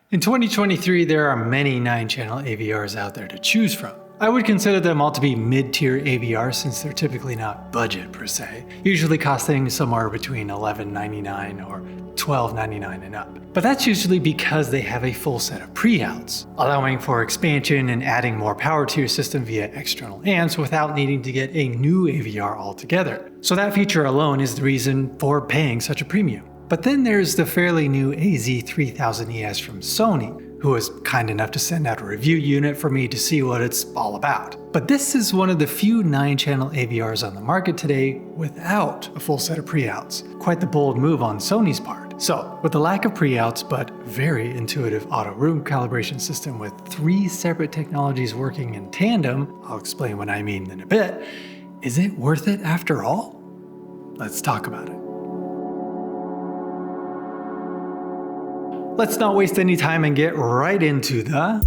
In 2023, there are many 9-channel AVRs out there to choose from. I would consider them all to be mid-tier AVRs since they're typically not budget per se, usually costing somewhere between $11.99 or $12.99 and up. But that's usually because they have a full set of pre-outs, allowing for expansion and adding more power to your system via external amps without needing to get a new AVR altogether. So that feature alone is the reason for paying such a premium. But then there's the fairly new AZ3000ES from Sony, who was kind enough to send out a review unit for me to see what it's all about. But this is one of the few 9-channel AVRs on the market today without a full set of pre-outs. Quite the bold move on Sony's part. So, with the lack of pre-outs but very intuitive auto room calibration system with 3 separate technologies working in tandem, I'll explain what I mean in a bit, is it worth it after all? Let's talk about it. Let's not waste any time and get right into the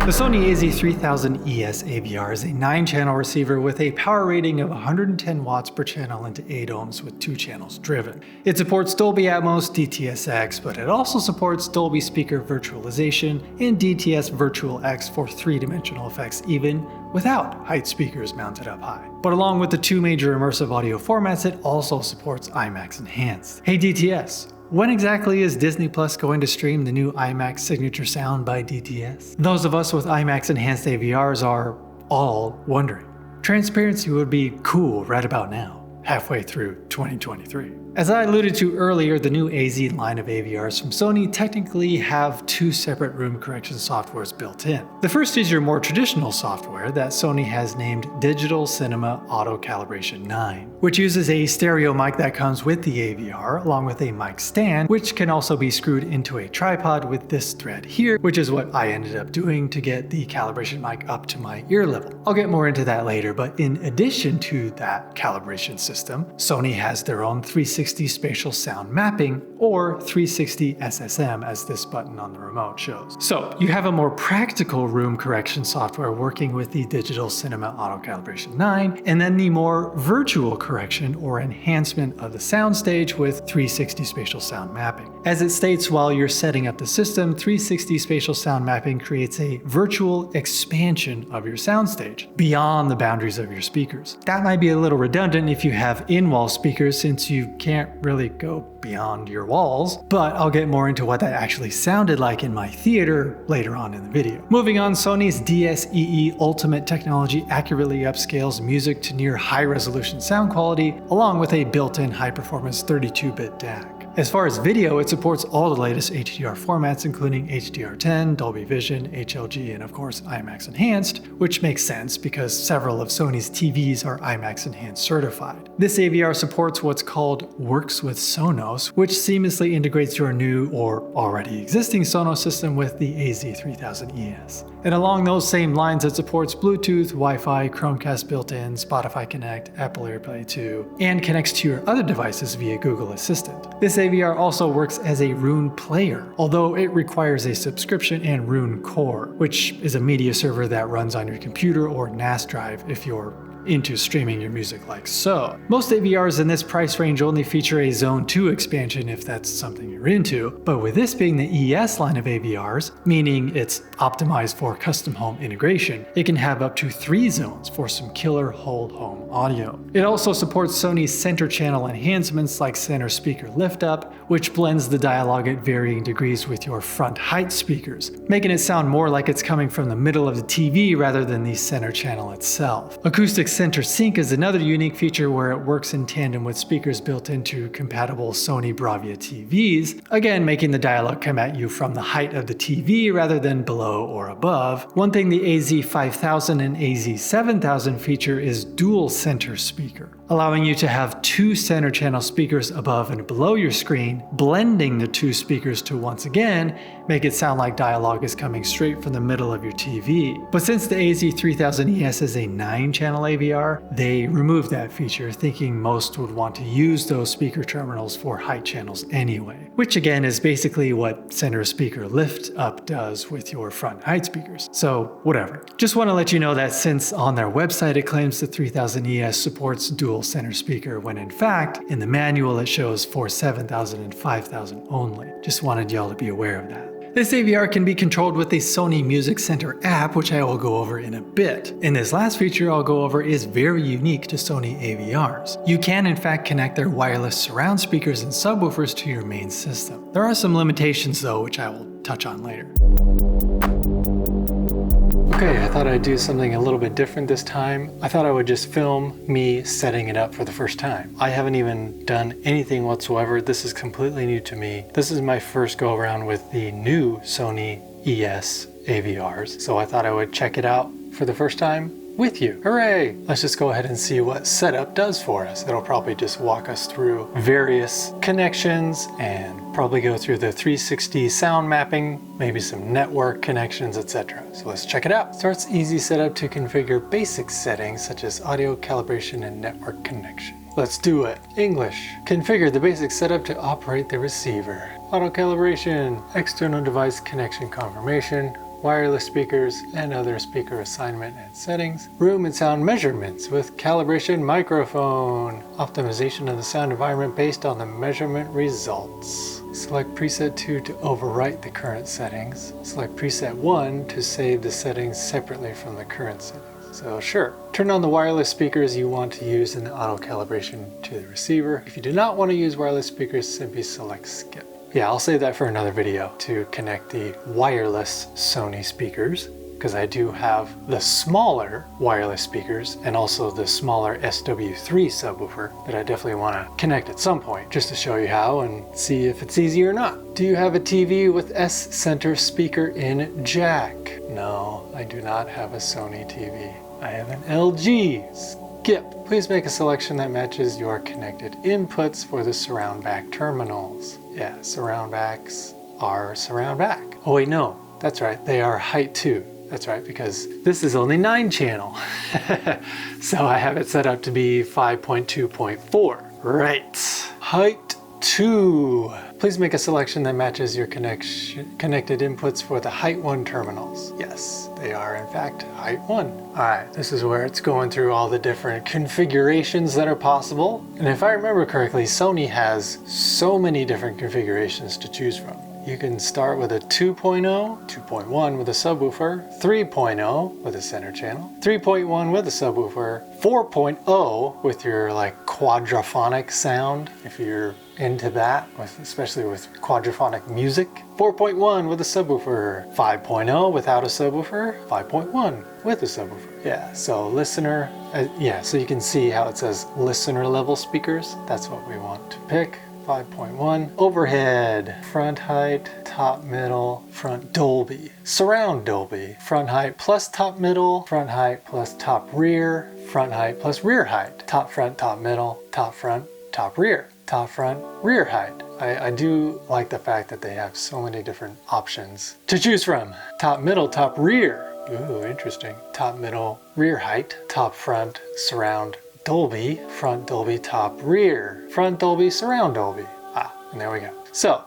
Sony AZ3000ES AVR is a 9-channel receiver with a power rating of 110 watts per channel into 8 ohms with 2 channels driven. It supports Dolby Atmos, DTS:X, but it also supports Dolby Speaker Virtualization and DTS Virtual X for 3-dimensional effects even without height speakers mounted up high. But along with the 2 major immersive audio formats, it also supports IMAX Enhanced. Hey DTS, when exactly is Disney Plus going to stream the new IMAX Signature Sound by DTS? Those of us with IMAX Enhanced AVRs are all wondering. Transparency would be cool right about now, halfway through 2023. As I alluded to earlier, the new AZ line of AVRs from Sony technically have 2 separate room correction softwares built in. The first is your more traditional software that Sony has named Digital Cinema Auto Calibration 9, which uses a stereo mic that comes with the AVR along with a mic stand, which can also be screwed into a tripod with this thread here, which is what I ended up doing to get the calibration mic up to my ear level. I'll get more into that later, but in addition to that calibration system, Sony has their own 360 Spatial Sound Mapping, or 360 SSM as this button on the remote shows. So you have a more practical room correction software working with the Digital Cinema Auto Calibration 9, and then the more virtual correction or enhancement of the soundstage with 360 Spatial Sound Mapping. As it states while you're setting up the system, 360 Spatial Sound Mapping creates a virtual expansion of your soundstage beyond the boundaries of your speakers. That might be a little redundant if you have in-wall speakers since you can't really go beyond your walls, but I'll get more into what that actually sounded like in my theater later on in the video. Moving on, Sony's DSEE Ultimate technology accurately upscales music to near high-resolution sound quality, along with a built-in high-performance 32-bit DAC. As far as video, it supports all the latest HDR formats including HDR10, Dolby Vision, HLG, and of course IMAX Enhanced, which makes sense because several of Sony's TVs are IMAX Enhanced certified. This AVR supports what's called Works with Sonos, which seamlessly integrates your new or already existing Sonos system with the AZ3000ES. And along those same lines, it supports Bluetooth, Wi-Fi, Chromecast built-in, Spotify Connect, Apple AirPlay 2, and connects to your other devices via Google Assistant. This AVR also works as a Roon player, although it requires a subscription and Roon Core, which is a media server that runs on your computer or NAS drive if you're into streaming your music like so. Most AVRs in this price range only feature a Zone 2 expansion if that's something you're into, but with this being the ES line of AVRs, meaning it's optimized for custom home integration, it can have up to 3 zones for some killer whole home audio. It also supports Sony's center channel enhancements like center speaker lift up, which blends the dialogue at varying degrees with your front height speakers, making it sound more like it's coming from the middle of the TV rather than the center channel itself. Acoustic Center Sync is another unique feature where it works in tandem with speakers built into compatible Sony Bravia TVs, again making the dialogue come at you from the height of the TV rather than below or above. One thing the AZ5000 and AZ7000 feature is dual center speaker, allowing you to have 2 center channel speakers above and below your screen, blending the 2 speakers to once again make it sound like dialogue is coming straight from the middle of your TV. But since the AZ3000ES is a 9-channel AVR, they removed that feature, thinking most would want to use those speaker terminals for height channels anyway, which again is basically what center speaker lift up does with your front height speakers. So whatever. Just want to let you know that since on their website it claims the 3000ES supports dual dual center speaker when in fact, in the manual it shows for 7,000 and 5,000 only. Just wanted y'all to be aware of that. This AVR can be controlled with a Sony Music Center app, which I will go over in a bit. And this last feature I'll go over is very unique to Sony AVRs. You can in fact connect their wireless surround speakers and subwoofers to your main system. There are some limitations though, which I will touch on later. Okay, I thought I'd do something a little bit different this time. I thought I would just film me setting it up for the first time. I haven't even done anything whatsoever. This is completely new to me. This is my first go around with the new Sony ES AVRs, so I thought I would check it out for the first time with you. Hooray! Let's just go ahead and see what setup does for us. It'll probably just walk us through various connections and probably go through the 360 sound mapping, maybe some network connections, etc. So let's check it out. Starts easy setup to configure basic settings such as audio calibration and network connection. Let's do it. English. Configure the basic setup to operate the receiver. Auto calibration, external device connection confirmation, wireless speakers, and other speaker assignment and settings. Room and sound measurements with calibration microphone. Optimization of the sound environment based on the measurement results. Select preset 2 to overwrite the current settings. Select preset 1 to save the settings separately from the current settings. So sure, turn on the wireless speakers you want to use in the auto calibration to the receiver. If you do not want to use wireless speakers, simply select skip. Yeah, I'll save that for another video to connect the wireless Sony speakers, because I do have the smaller wireless speakers and also the smaller SW3 subwoofer that I definitely want to connect at some point, just to show you how and see if it's easy or not. Do you have a TV with S center speaker in jack? No, I do not have a Sony TV. I have an LG. Skip. Please make a selection that matches your connected inputs for the surround back terminals. Yeah, surround backs are surround back. Oh wait, no, that's right, they are height 2. That's right, because this is only 9 channel. So I have it set up to be 5.2.4. Right, height 2. Please make a selection that matches your connected inputs for the height 1 terminals. Yes, they are in fact height 1. All right, this is where it's going through all the different configurations that are possible. And if I remember correctly, Sony has so many different configurations to choose from. You can start with a 2.0, 2.1 with a subwoofer, 3.0 with a center channel, 3.1 with a subwoofer, 4.0 with your like quadraphonic sound, if you're into that, especially with quadraphonic music, 4.1 with a subwoofer, 5.0 without a subwoofer, 5.1 with a subwoofer. Yeah, so listener, so you can see how it says listener level speakers. That's what we want to pick. 5.1, overhead, front height, top middle, front Dolby, surround Dolby, front height plus top middle, front height plus top rear, front height plus rear height, top front, top middle, top front, top rear, top front, rear height. I do like the fact that they have so many different options to choose from. Top middle, top rear. Ooh, interesting. Top middle, rear height, top front, surround Dolby, front Dolby, top rear, front Dolby, surround Dolby. And there we go. So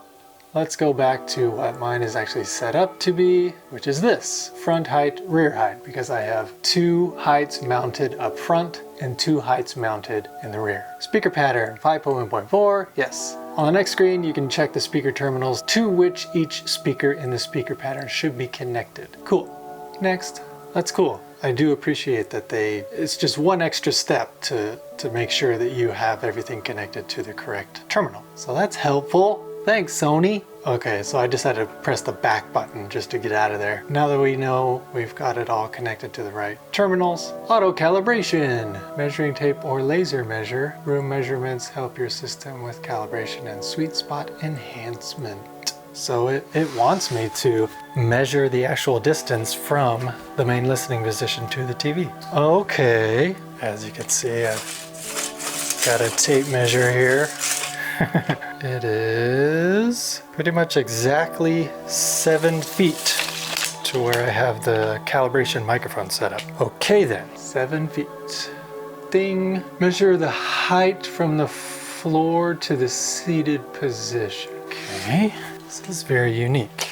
let's go back to what mine is actually set up to be, which is this, front height, rear height, because I have 2 heights mounted up front and 2 heights mounted in the rear. Speaker pattern 5.1.4, yes. On the next screen, you can check the speaker terminals to which each speaker in the speaker pattern should be connected. Cool. Next. That's cool. I do appreciate that it's just one extra step to make sure that you have everything connected to the correct terminal. So that's helpful. Thanks, Sony. Okay, so I just had to press the back button just to get out of there. Now that we know we've got it all connected to the right terminals, auto calibration, measuring tape or laser measure. Room measurements help your system with calibration and sweet spot enhancement. So it wants me to measure the actual distance from the main listening position to the TV. Okay, as you can see, I've got a tape measure here. It is pretty much exactly 7 feet to where I have the calibration microphone set up. Okay then, 7 feet. Ding. Measure the height from the floor to the seated position. Okay. This is very unique.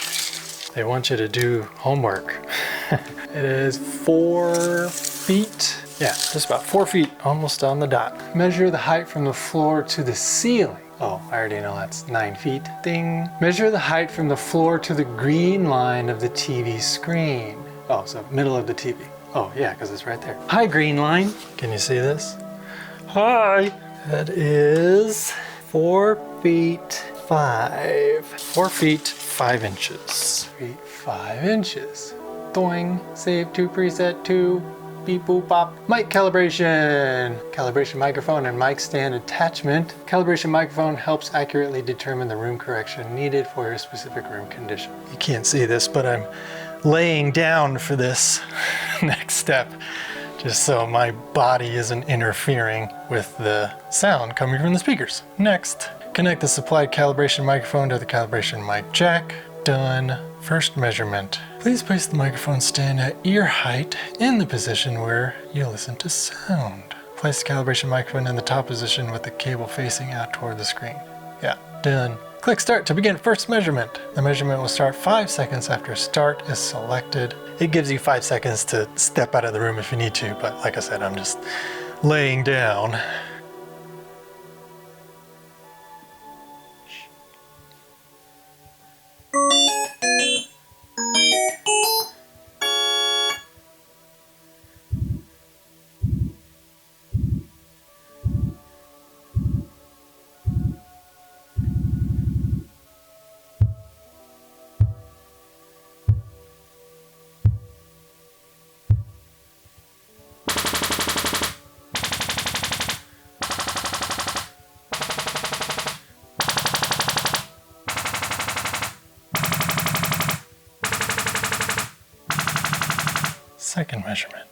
They want you to do homework. It is 4 feet Yeah, just about 4 feet, almost on the dot. Measure the height from the floor to the ceiling. Oh, I already know that's 9 feet. Ding. Measure the height from the floor to the green line of the TV screen. Oh, so middle of the TV. Oh yeah, because it's right there. Hi, green line. Can you see this? Hi. That is 4 feet 5. 4 feet 5 inches. 4 feet 5 inches. Doing. Save to preset 2. Beep boop bop. Mic calibration. Calibration microphone and mic stand attachment. Calibration microphone helps accurately determine the room correction needed for your specific room condition. You can't see this, but I'm laying down for this next step, just so my body isn't interfering with the sound coming from the speakers. Next, connect the supplied calibration microphone to the calibration mic jack. Done. First measurement. Please place the microphone stand at ear height in the position where you listen to sound. Place the calibration microphone in the top position with the cable facing out toward the screen. Yeah, done. Click start to begin first measurement. The measurement will start 5 seconds after start is selected. It gives you 5 seconds to step out of the room if you need to, but like I said, I'm just laying down. Second measurement.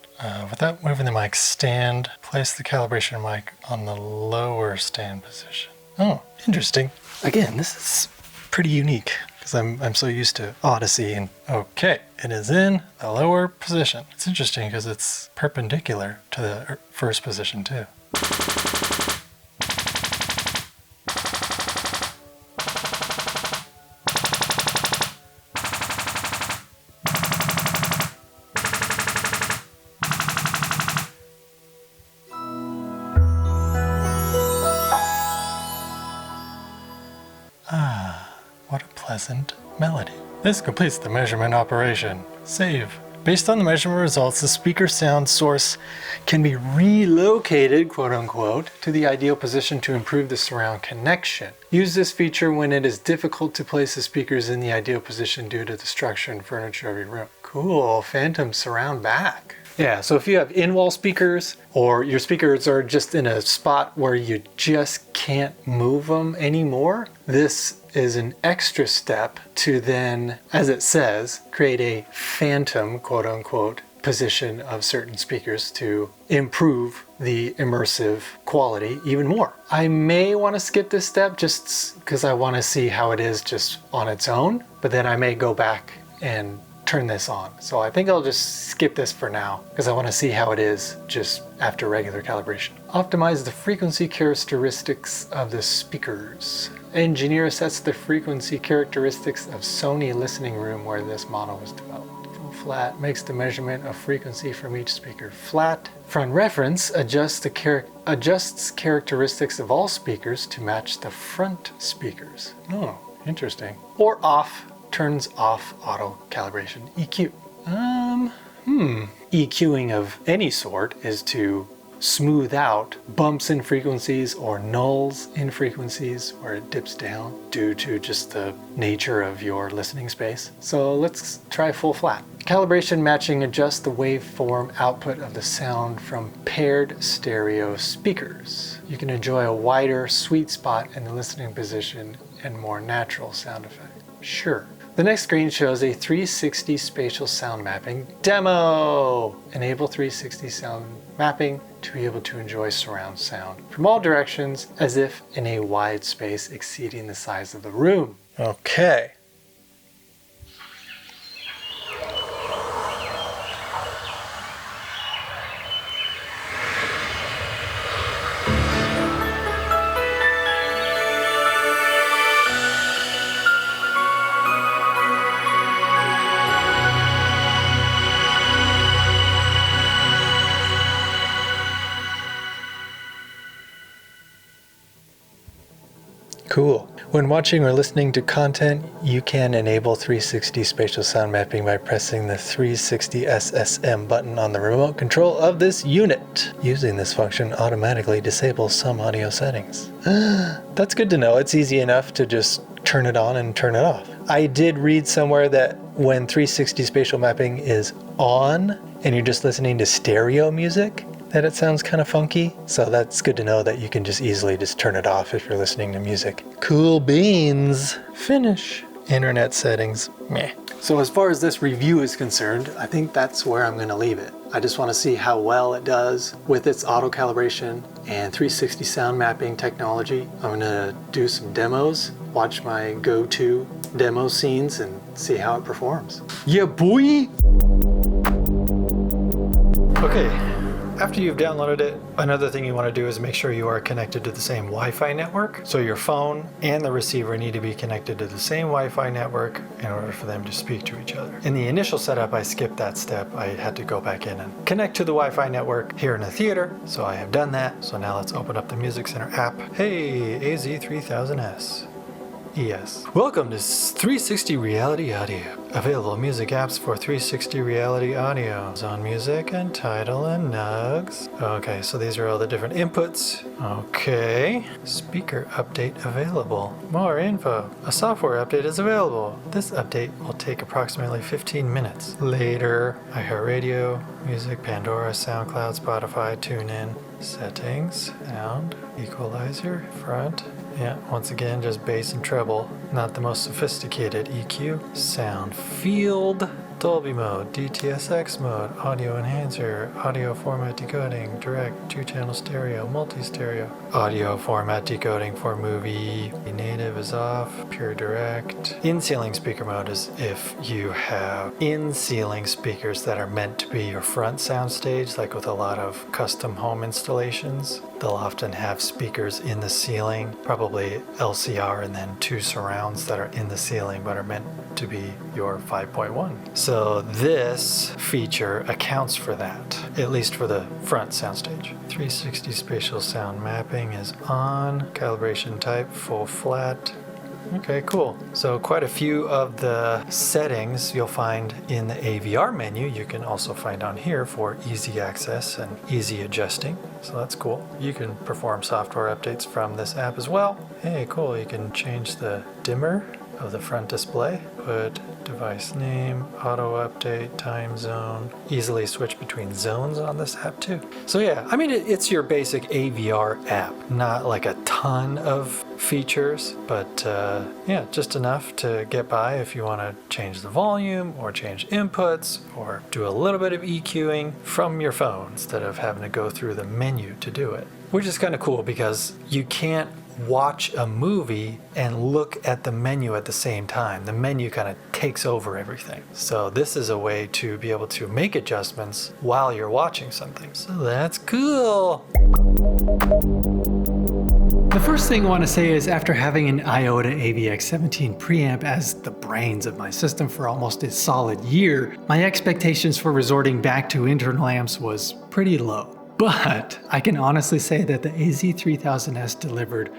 Without moving the mic stand, place the calibration mic on the lower stand position. Oh, interesting. Again, this is pretty unique because I'm so used to Odyssey and okay, it is in the lower position. It's interesting because it's perpendicular to the first position too. What a pleasant melody. This completes the measurement operation. Save. Based on the measurement results, the speaker sound source can be relocated, quote unquote, to the ideal position to improve the surround connection. Use this feature when it is difficult to place the speakers in the ideal position due to the structure and furniture of your room. Cool, phantom surround back. Yeah, so if you have in-wall speakers or your speakers are just in a spot where you just can't move them anymore, this is an extra step to then, as it says, create a phantom, quote unquote, position of certain speakers to improve the immersive quality even more. I may want to skip this step just because I want to see how it is just on its own, but then I may go back and turn this on. So I think I'll just skip this for now because I want to see how it is just after regular calibration. Optimize the frequency characteristics of the speakers. Engineer sets the frequency characteristics of Sony listening room where this model was developed. Full flat makes the measurement of frequency from each speaker flat. Front reference adjusts characteristics of all speakers to match the front speakers. Oh, interesting. Or off turns off auto calibration EQ. EQing of any sort is to smooth out bumps in frequencies or nulls in frequencies where it dips down due to just the nature of your listening space. So let's try full flat. Calibration matching adjusts the waveform output of the sound from paired stereo speakers. You can enjoy a wider sweet spot in the listening position and more natural sound effect. Sure. The next screen shows a 360 spatial sound mapping demo. Enable 360 sound mapping to be able to enjoy surround sound from all directions as if in a wide space exceeding the size of the room. Okay. Cool. When watching or listening to content, you can enable 360 spatial sound mapping by pressing the 360 SSM button on the remote control of this unit. Using this function automatically disables some audio settings. That's good to know. It's easy enough to just turn it on and turn it off. I did read somewhere that when 360 spatial mapping is on and you're just listening to stereo music, that it sounds kind of funky. So that's good to know that you can just easily just turn it off if you're listening to music. Cool beans. Finish. Internet settings. Meh. So as far as this review is concerned, I think that's where I'm going to leave it. I just want to see how well it does with its auto calibration and 360 sound mapping technology. I'm going to do some demos, watch my go-to demo scenes and see how it performs. Yeah, boy! Okay. After you've downloaded it, another thing you want to do is make sure you are connected to the same Wi-Fi network. So your phone and the receiver need to be connected to the same Wi-Fi network in order for them to speak to each other. In the initial setup, I skipped that step. I had to go back in and connect to the Wi-Fi network here in the theater. So I have done that. So now let's open up the Music Center app. Hey, AZ3000ES. ES. Welcome to 360 Reality Audio. Available music apps for 360 Reality Audio. Zone music and title and nugs. Okay, so these are all the different inputs. Okay. Speaker update available. More info. A software update is available. This update will take approximately 15 minutes. Later. iHeartRadio, music, Pandora, SoundCloud, Spotify, TuneIn. Settings, sound, equalizer, front. Yeah, once again, just bass and treble. Not the most sophisticated EQ. Sound field. Dolby mode, DTSX mode, audio enhancer, audio format decoding, direct, 2-channel stereo, multi-stereo. Audio format decoding for movie. Native is off, pure direct. In-ceiling speaker mode is if you have in-ceiling speakers that are meant to be your front soundstage, like with a lot of custom home installations. They'll often have speakers in the ceiling, probably LCR and then 2 surrounds that are in the ceiling but are meant to be your 5.1. So this feature accounts for that, at least for the front soundstage. 360 spatial sound mapping is on. Calibration type, full flat. Okay, cool. So quite a few of the settings you'll find in the AVR menu you can also find on here for easy access and easy adjusting. So that's cool. You can perform software updates from this app as well. Hey, cool. You can change the dimmer of the front display. Put device name, auto update, time zone. Easily switch between zones on this app too. So yeah, I mean, it's your basic AVR app. Not like a ton of features, but yeah, just enough to get by if you want to change the volume or change inputs or do a little bit of EQing from your phone instead of having to go through the menu to do it. Which is kind of cool because you can't watch a movie and look at the menu at the same time. The menu kind of takes over everything. So this is a way to be able to make adjustments while you're watching something. So that's cool. The first thing I want to say is after having an IOTA AVX17 preamp as the brains of my system for almost a solid year, my expectations for resorting back to internal amps was pretty low. But I can honestly say that the AZ3000S delivered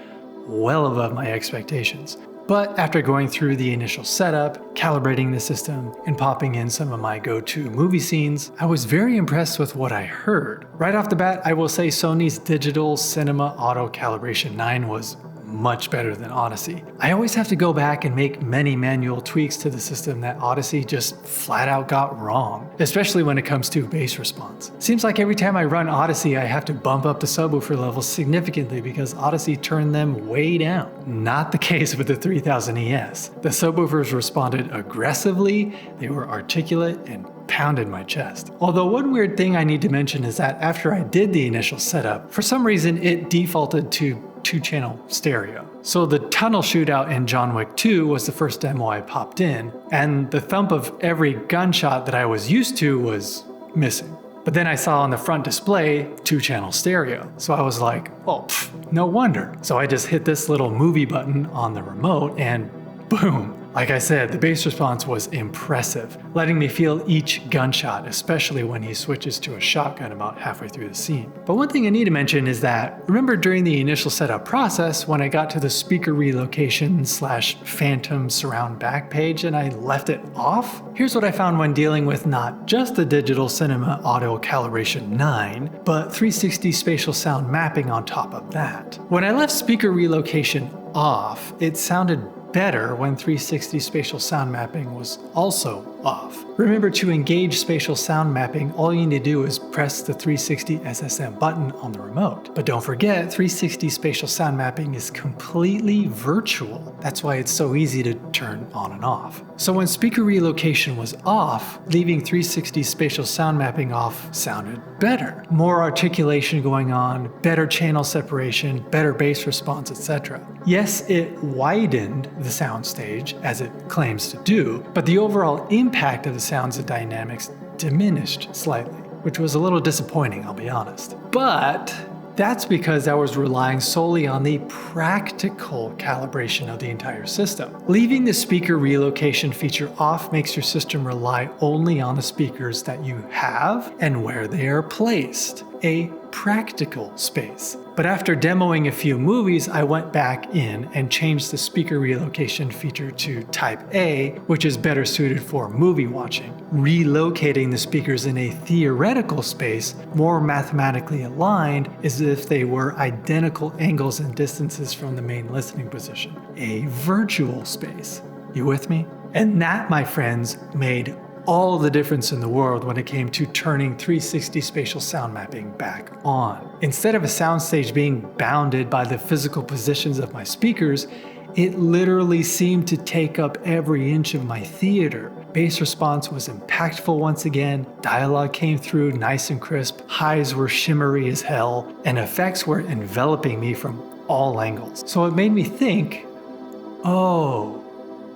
well above my expectations. But after going through the initial setup, calibrating the system, and popping in some of my go-to movie scenes, I was very impressed with what I heard. Right off the bat, I will say Sony's Digital Cinema Auto Calibration 9 was much better than Odyssey. I always have to go back and make many manual tweaks to the system that Odyssey just flat out got wrong, especially when it comes to bass response. Seems like every time I run Odyssey, I have to bump up the subwoofer levels significantly because Odyssey turned them way down. Not the case with the 3000ES. The subwoofers responded aggressively, they were articulate, and pounded my chest. Although one weird thing I need to mention is that after I did the initial setup, for some reason it defaulted to 2-channel stereo. So the tunnel shootout in John Wick 2 was the first demo I popped in, and the thump of every gunshot that I was used to was missing. But then I saw on the front display 2-channel stereo. So I was like, oh, no wonder. So I just hit this little movie button on the remote and boom, Like I said, the bass response was impressive, letting me feel each gunshot, especially when he switches to a shotgun about halfway through the scene. But one thing I need to mention is that, remember during the initial setup process when I got to the speaker relocation / phantom surround back page and I left it off? Here's what I found when dealing with not just the Digital Cinema Auto Calibration 9, but 360 Spatial Sound Mapping on top of that. When I left speaker relocation off, it sounded better when 360 Spatial Sound Mapping was also off. Remember, to engage Spatial Sound Mapping, all you need to do is press the 360 SSM button on the remote. But don't forget, 360 Spatial Sound Mapping is completely virtual. That's why it's so easy to turn on and off. So when speaker relocation was off, leaving 360 Spatial Sound Mapping off sounded better. More articulation going on, better channel separation, better bass response, etc. Yes, it widened the soundstage, as it claims to do, but the overall impact of the sounds and dynamics diminished slightly, which was a little disappointing, I'll be honest. But that's because I was relying solely on the practical calibration of the entire system. Leaving the speaker relocation feature off makes your system rely only on the speakers that you have and where they are placed. A practical space. But after demoing a few movies, I went back in and changed the speaker relocation feature to Type A, which is better suited for movie watching. Relocating the speakers in a theoretical space, more mathematically aligned, as if they were identical angles and distances from the main listening position. A virtual space. You with me? And that, my friends, made all the difference in the world when it came to turning 360 Spatial Sound Mapping back on. Instead of a soundstage being bounded by the physical positions of my speakers, it literally seemed to take up every inch of my theater. Bass response was impactful once again, dialogue came through nice and crisp, highs were shimmery as hell, and effects were enveloping me from all angles. So it made me think,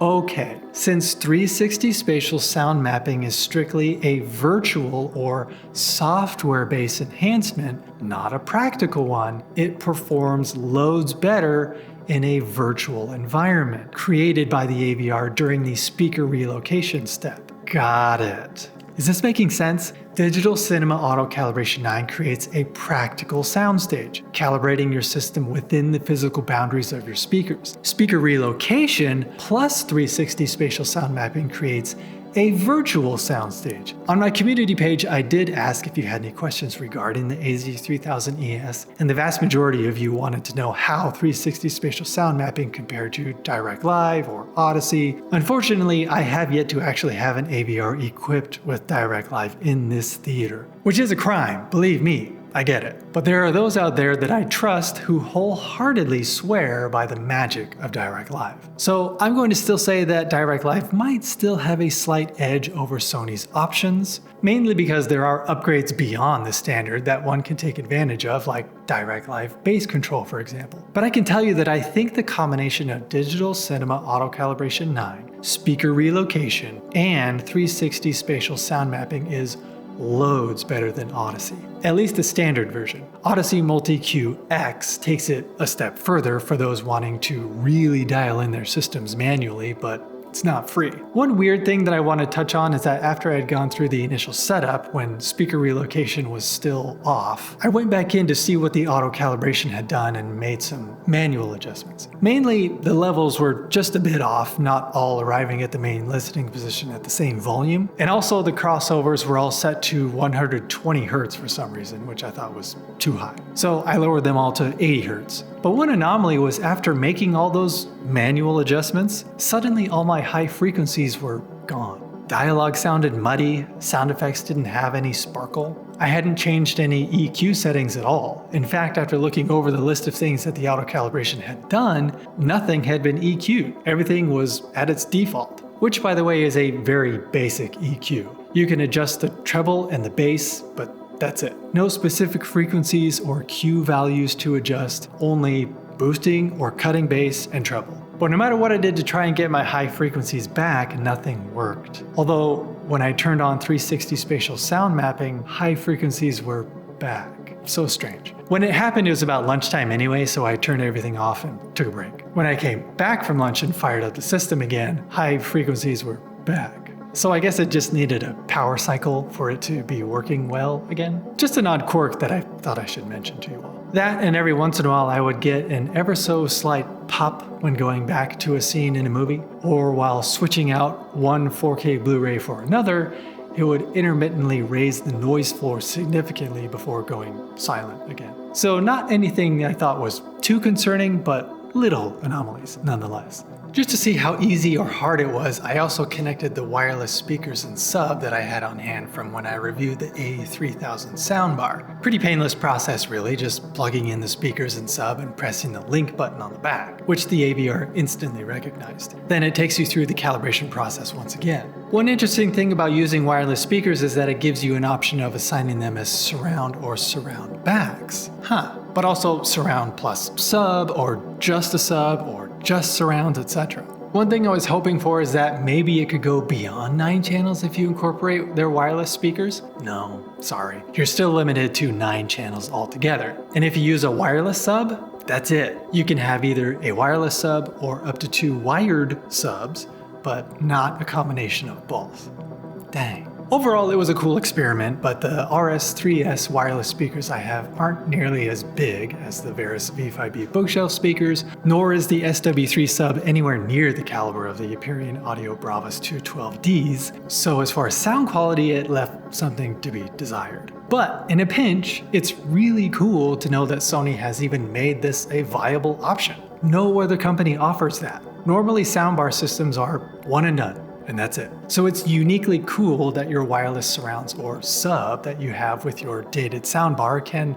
okay, since 360 Spatial Sound Mapping is strictly a virtual or software-based enhancement, not a practical one, it performs loads better in a virtual environment created by the AVR during the speaker relocation step. Got it. Is this making sense? Digital Cinema Auto Calibration 9 creates a practical soundstage, calibrating your system within the physical boundaries of your speakers. Speaker relocation plus 360 Spatial Sound Mapping creates a virtual soundstage. On my community page, I did ask if you had any questions regarding the AZ3000ES, and the vast majority of you wanted to know how 360 Spatial Sound Mapping compared to Direct Live or Odyssey. Unfortunately, I have yet to actually have an AVR equipped with Direct Live in this theater, which is a crime, believe me. I get it. But there are those out there that I trust who wholeheartedly swear by the magic of Direct Live. So I'm going to still say that Direct Live might still have a slight edge over Sony's options, mainly because there are upgrades beyond the standard that one can take advantage of, like Direct Live bass control, for example. But I can tell you that I think the combination of Digital Cinema Auto Calibration 9, speaker relocation, and 360 Spatial Sound Mapping is loads better than Odyssey, at least the standard version. Odyssey Multi-Q X takes it a step further for those wanting to really dial in their systems manually, but it's not free. One weird thing that I want to touch on is that after I had gone through the initial setup, when speaker relocation was still off, I went back in to see what the auto calibration had done and made some manual adjustments. Mainly, the levels were just a bit off, not all arriving at the main listening position at the same volume. And also the crossovers were all set to 120 Hertz for some reason, which I thought was too high. So I lowered them all to 80 Hertz. But one anomaly was after making all those manual adjustments, suddenly all my high frequencies were gone. Dialogue sounded muddy, sound effects didn't have any sparkle. I hadn't changed any EQ settings at all. In fact, after looking over the list of things that the auto calibration had done, nothing had been EQ'd. Everything was at its default, which by the way is a very basic EQ. You can adjust the treble and the bass, but that's it. No specific frequencies or Q values to adjust, only boosting or cutting bass and treble. But no matter what I did to try and get my high frequencies back, nothing worked. Although when I turned on 360 Spatial Sound Mapping, high frequencies were back. So strange. When it happened, it was about lunchtime anyway, so I turned everything off and took a break. When I came back from lunch and fired up the system again, high frequencies were back. So I guess it just needed a power cycle for it to be working well again. Just an odd quirk that I thought I should mention to you all. That, and every once in a while I would get an ever so slight pop when going back to a scene in a movie, or while switching out one 4K Blu-ray for another, it would intermittently raise the noise floor significantly before going silent again. So not anything I thought was too concerning, but little anomalies nonetheless. Just to see how easy or hard it was, I also connected the wireless speakers and sub that I had on hand from when I reviewed the AZ3000 soundbar. Pretty painless process really, just plugging in the speakers and sub and pressing the link button on the back, which the AVR instantly recognized. Then it takes you through the calibration process once again. One interesting thing about using wireless speakers is that it gives you an option of assigning them as surround or surround backs. But also surround plus sub, or just a sub, or just surrounds, etc. One thing I was hoping for is that maybe it could go beyond 9 channels if you incorporate their wireless speakers. No, sorry. You're still limited to 9 channels altogether. And if you use a wireless sub, that's it. You can have either a wireless sub or up to 2 wired subs, but not a combination of both. Dang. Overall, it was a cool experiment, but the RS3S wireless speakers I have aren't nearly as big as the Verus V5B bookshelf speakers, nor is the SW3 sub anywhere near the caliber of the Aperion Audio Bravos 212Ds, so as far as sound quality, it left something to be desired. But in a pinch, it's really cool to know that Sony has even made this a viable option. No other company offers that. Normally, soundbar systems are one and done, and that's it. So it's uniquely cool that your wireless surrounds or sub that you have with your dated soundbar can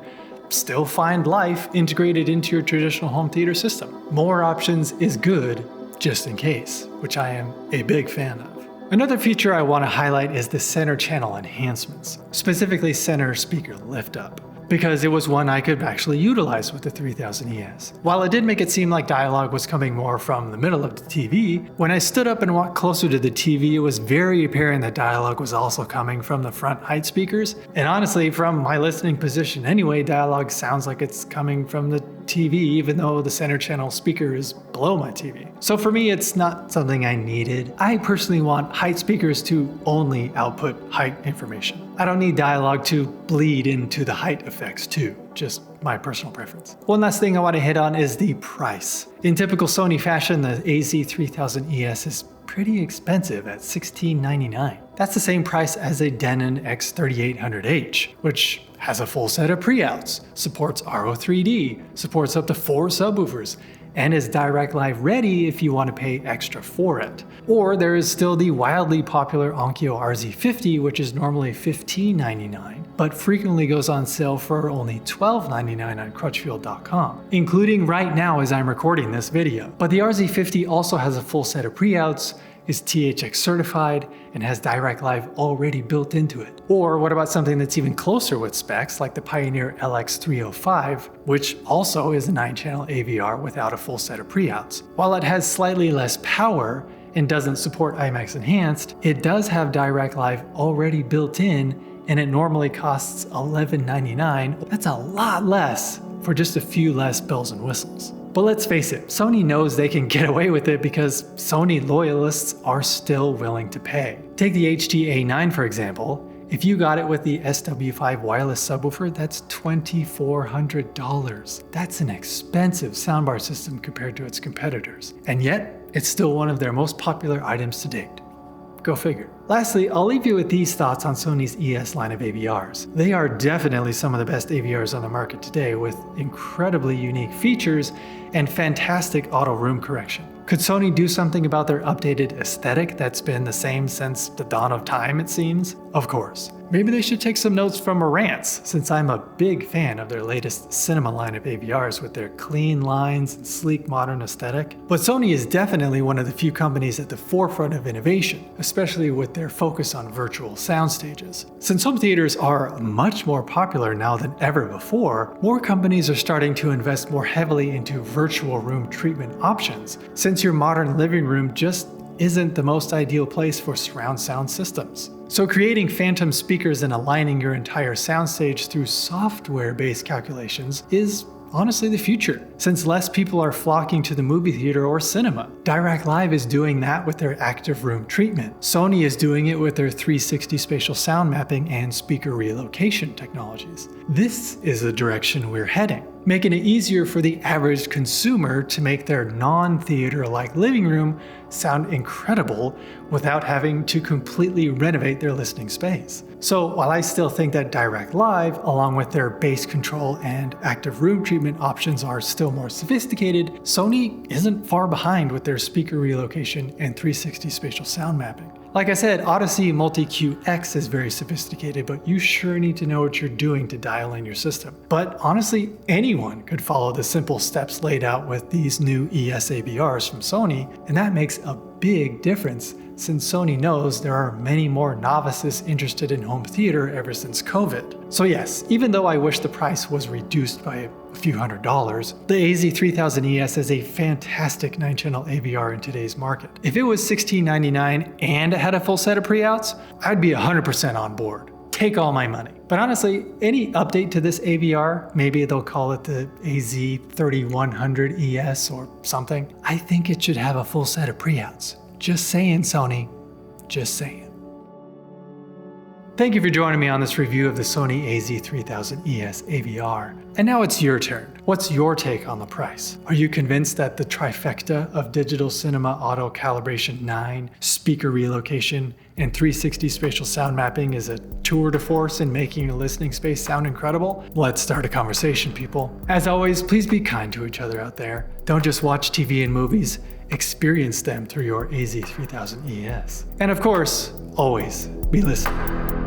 still find life integrated into your traditional home theater system. More options is good, just in case, which I am a big fan of. Another feature I want to highlight is the center channel enhancements, specifically center speaker lift up, because it was one I could actually utilize with the 3000ES. While it did make it seem like dialogue was coming more from the middle of the TV, when I stood up and walked closer to the TV, it was very apparent that dialogue was also coming from the front height speakers. And honestly, from my listening position anyway, dialogue sounds like it's coming from the TV, even though the center channel speaker is below my TV. So for me, it's not something I needed. I personally want height speakers to only output height information. I don't need dialogue to bleed into the height effects too, just my personal preference. One last thing I want to hit on is the price. In typical Sony fashion, the AZ3000ES is pretty expensive at $1699. That's the same price as a Denon X3800H, which has a full set of pre-outs, supports RO3D, supports up to 4 subwoofers, and is Direct Live ready if you want to pay extra for it. Or there is still the wildly popular Onkyo RZ50, which is normally $1599, but frequently goes on sale for only $1299 on Crutchfield.com, including right now as I'm recording this video. But the RZ50 also has a full set of pre-outs, is THX certified, and has Direct Live already built into it. Or what about something that's even closer with specs, like the Pioneer LX305, which also is a 9-channel AVR without a full set of pre-outs. While it has slightly less power and doesn't support IMAX Enhanced, it does have Direct Live already built in, and it normally costs $1199. That's a lot less for just a few less bells and whistles. But let's face it, Sony knows they can get away with it because Sony loyalists are still willing to pay. Take the HT-A9 for example. If you got it with the SW5 wireless subwoofer, that's $2,400. That's an expensive soundbar system compared to its competitors. And yet, it's still one of their most popular items to date. Go figure. Lastly, I'll leave you with these thoughts on Sony's ES line of AVRs. They are definitely some of the best AVRs on the market today, with incredibly unique features and fantastic auto room correction. Could Sony do something about their updated aesthetic that's been the same since the dawn of time, it seems? Of course. Maybe they should take some notes from Marantz, since I'm a big fan of their latest cinema line of AVRs with their clean lines and sleek modern aesthetic. But Sony is definitely one of the few companies at the forefront of innovation, especially with their focus on virtual sound stages. Since home theaters are much more popular now than ever before, more companies are starting to invest more heavily into virtual room treatment options, since your modern living room just isn't the most ideal place for surround sound systems. So creating phantom speakers and aligning your entire soundstage through software-based calculations is honestly the future, since less people are flocking to the movie theater or cinema. Dirac Live is doing that with their active room treatment. Sony is doing it with their 360 spatial sound mapping and speaker relocation technologies. This is the direction we're heading, making it easier for the average consumer to make their non-theater-like living room sound incredible without having to completely renovate their listening space. So while I still think that Dirac Live, along with their bass control and active room treatment options, are still more sophisticated, Sony isn't far behind with their speaker relocation and 360 spatial sound mapping. Like I said, Odyssey Multi-Q X is very sophisticated, but you sure need to know what you're doing to dial in your system. But honestly, anyone could follow the simple steps laid out with these new ES AVRs from Sony, and that makes a big difference since Sony knows there are many more novices interested in home theater ever since COVID. So yes, even though I wish the price was reduced by a few $100s, the AZ3000ES is a fantastic 9-channel AVR in today's market. If it was $1699 and it had a full set of pre-outs, I'd be 100% on board. Take all my money. But honestly, any update to this AVR, maybe they'll call it the AZ3100ES or something, I think it should have a full set of pre-outs. Just saying, Sony. Just saying. Thank you for joining me on this review of the Sony AZ3000ES AVR. And now it's your turn. What's your take on the price? Are you convinced that the trifecta of digital cinema auto calibration 9, speaker relocation, and 360 spatial sound mapping is a tour de force in making a listening space sound incredible? Let's start a conversation, people. As always, please be kind to each other out there. Don't just watch TV and movies. Experience them through your AZ3000ES. And of course, always be listening.